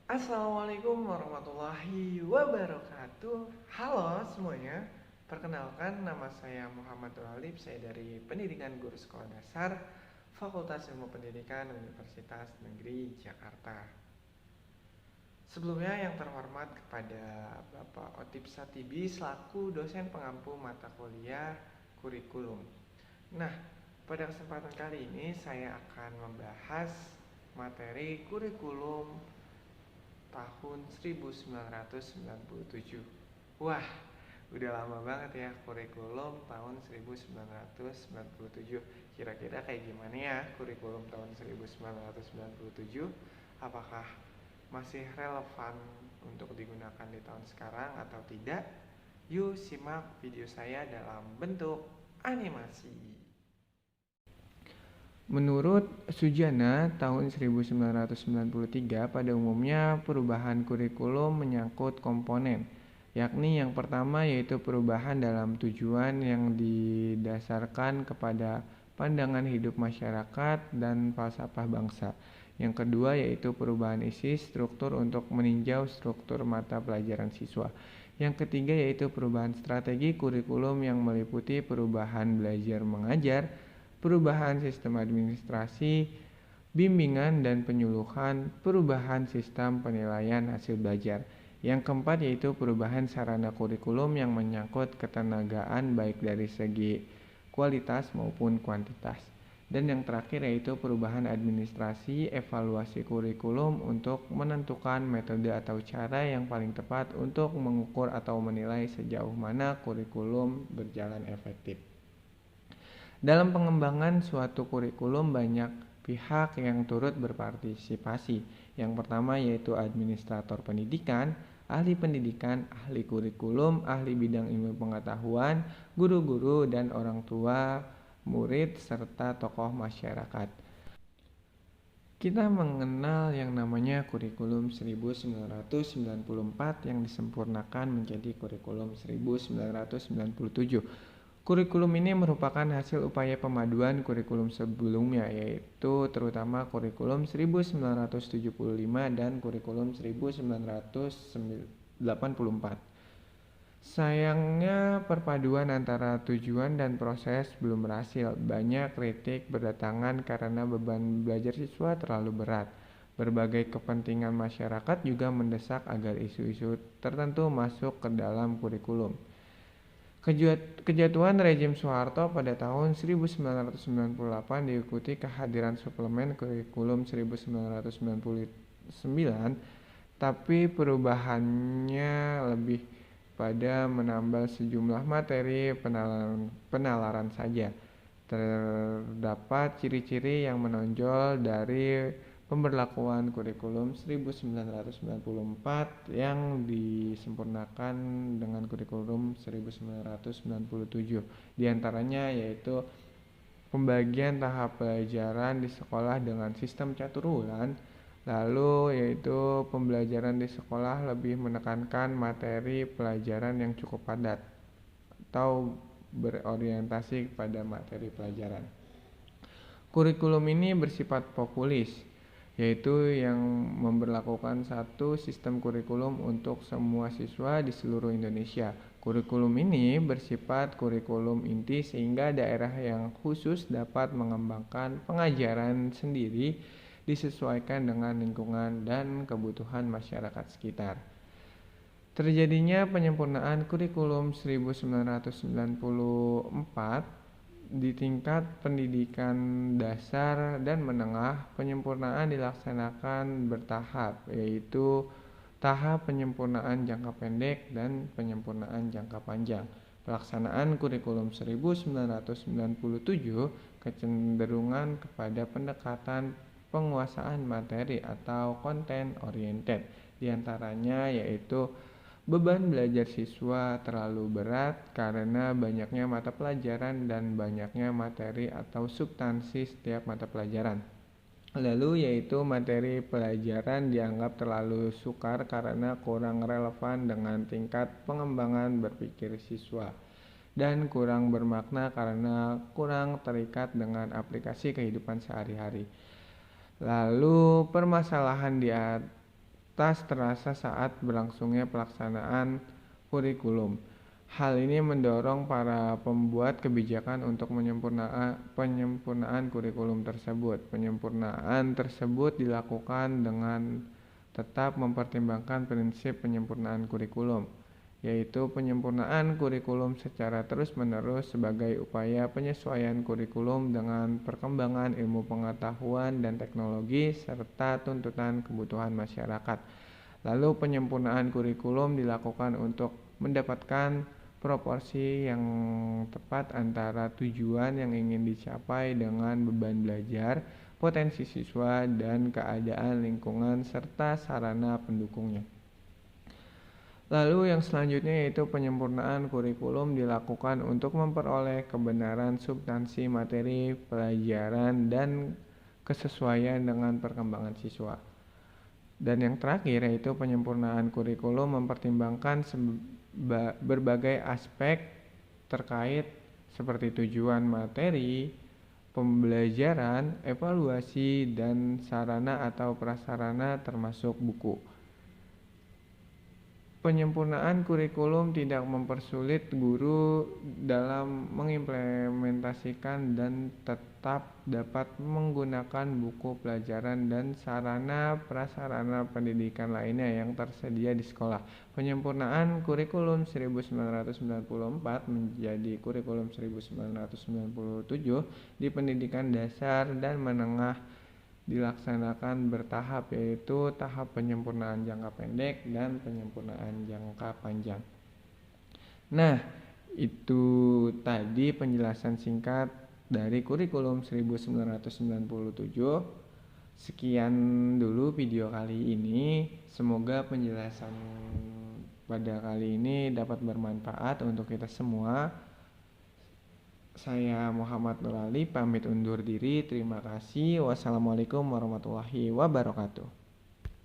Assalamualaikum warahmatullahi wabarakatuh. Halo semuanya. Perkenalkan, nama saya Muhammad Alif. Saya dari Pendidikan Guru Sekolah Dasar Fakultas Ilmu Pendidikan Universitas Negeri Jakarta. Sebelumnya yang terhormat kepada Bapak Otip Satibi selaku dosen pengampu mata kuliah kurikulum. Nah, pada kesempatan kali ini saya akan membahas materi kurikulum tahun 1997. Wah, udah lama banget ya kurikulum tahun 1997. Kira-kira kayak gimana ya kurikulum tahun 1997? Apakah masih relevan untuk digunakan di tahun sekarang atau tidak? Yuk simak video saya dalam bentuk animasi. Menurut Sujana tahun 1993, pada umumnya perubahan kurikulum menyangkut komponen, yakni yang pertama yaitu perubahan dalam tujuan yang didasarkan kepada pandangan hidup masyarakat dan falsafah bangsa. Yang kedua yaitu perubahan isi struktur untuk meninjau struktur mata pelajaran siswa. Yang ketiga yaitu perubahan strategi kurikulum yang meliputi perubahan belajar mengajar, perubahan sistem administrasi, bimbingan dan penyuluhan, perubahan sistem penilaian hasil belajar. Yang keempat yaitu perubahan sarana kurikulum yang menyangkut ketenagaan baik dari segi kualitas maupun kuantitas. Dan yang terakhir yaitu perubahan administrasi evaluasi kurikulum untuk menentukan metode atau cara yang paling tepat untuk mengukur atau menilai sejauh mana kurikulum berjalan efektif. Dalam pengembangan suatu kurikulum banyak pihak yang turut berpartisipasi. Yang pertama yaitu administrator pendidikan, ahli pendidikan, ahli kurikulum, ahli bidang ilmu pengetahuan, guru-guru dan orang tua, murid, serta tokoh masyarakat. Kita mengenal yang namanya kurikulum 1994 yang disempurnakan menjadi kurikulum 1997. Kurikulum ini merupakan hasil upaya pemaduan kurikulum sebelumnya, yaitu terutama kurikulum 1975 dan kurikulum 1984. Sayangnya perpaduan antara tujuan dan proses belum berhasil. Banyak kritik berdatangan karena beban belajar siswa terlalu berat. Berbagai kepentingan masyarakat juga mendesak agar isu-isu tertentu masuk ke dalam kurikulum. Kejatuhan rejim Soeharto pada tahun 1998 diikuti kehadiran suplemen kurikulum 1999, tapi perubahannya lebih pada menambah sejumlah materi penalaran saja. Terdapat ciri-ciri yang menonjol dari pemberlakuan kurikulum 1994 yang disempurnakan dengan kurikulum 1997. Di antaranya yaitu pembagian tahap pelajaran di sekolah dengan sistem catur bulan, lalu yaitu pembelajaran di sekolah lebih menekankan materi pelajaran yang cukup padat atau berorientasi pada materi pelajaran. Kurikulum ini bersifat populis, yaitu yang memberlakukan satu sistem kurikulum untuk semua siswa di seluruh Indonesia. Kurikulum ini bersifat kurikulum inti sehingga daerah yang khusus dapat mengembangkan pengajaran sendiri disesuaikan dengan lingkungan dan kebutuhan masyarakat sekitar. Terjadinya penyempurnaan kurikulum 1994 di tingkat pendidikan dasar dan menengah. Penyempurnaan dilaksanakan bertahap, yaitu tahap penyempurnaan jangka pendek dan penyempurnaan jangka panjang. Pelaksanaan kurikulum 1997 kecenderungan kepada pendekatan penguasaan materi atau content oriented. Di antaranya yaitu beban belajar siswa terlalu berat karena banyaknya mata pelajaran dan banyaknya materi atau substansi setiap mata pelajaran. Lalu yaitu materi pelajaran dianggap terlalu sukar karena kurang relevan dengan tingkat pengembangan berpikir siswa dan kurang bermakna karena kurang terikat dengan aplikasi kehidupan sehari-hari. Lalu permasalahan di tas terasa saat berlangsungnya pelaksanaan kurikulum. Hal ini mendorong para pembuat kebijakan untuk penyempurnaan kurikulum tersebut. Penyempurnaan tersebut dilakukan dengan tetap mempertimbangkan prinsip penyempurnaan kurikulum, yaitu penyempurnaan kurikulum secara terus-menerus sebagai upaya penyesuaian kurikulum dengan perkembangan ilmu pengetahuan dan teknologi serta tuntutan kebutuhan masyarakat. Lalu penyempurnaan kurikulum dilakukan untuk mendapatkan proporsi yang tepat antara tujuan yang ingin dicapai dengan beban belajar, potensi siswa, dan keadaan lingkungan serta sarana pendukungnya. Lalu yang selanjutnya yaitu penyempurnaan kurikulum dilakukan untuk memperoleh kebenaran substansi materi pelajaran dan kesesuaian dengan perkembangan siswa. Dan yang terakhir yaitu penyempurnaan kurikulum mempertimbangkan berbagai aspek terkait seperti tujuan materi, pembelajaran, evaluasi, dan sarana atau prasarana termasuk buku. Penyempurnaan kurikulum tidak mempersulit guru dalam mengimplementasikan dan tetap dapat menggunakan buku pelajaran dan sarana prasarana pendidikan lainnya yang tersedia di sekolah. Penyempurnaan kurikulum 1994 menjadi kurikulum 1997 di pendidikan dasar dan menengah dilaksanakan bertahap, yaitu tahap penyempurnaan jangka pendek dan penyempurnaan jangka panjang. Nah, itu tadi penjelasan singkat dari kurikulum 1997. Sekian dulu video kali ini. Semoga penjelasan pada kali ini dapat bermanfaat untuk kita semua. Saya Muhammad Nur Ali pamit undur diri. Terima kasih. Wassalamualaikum warahmatullahi wabarakatuh.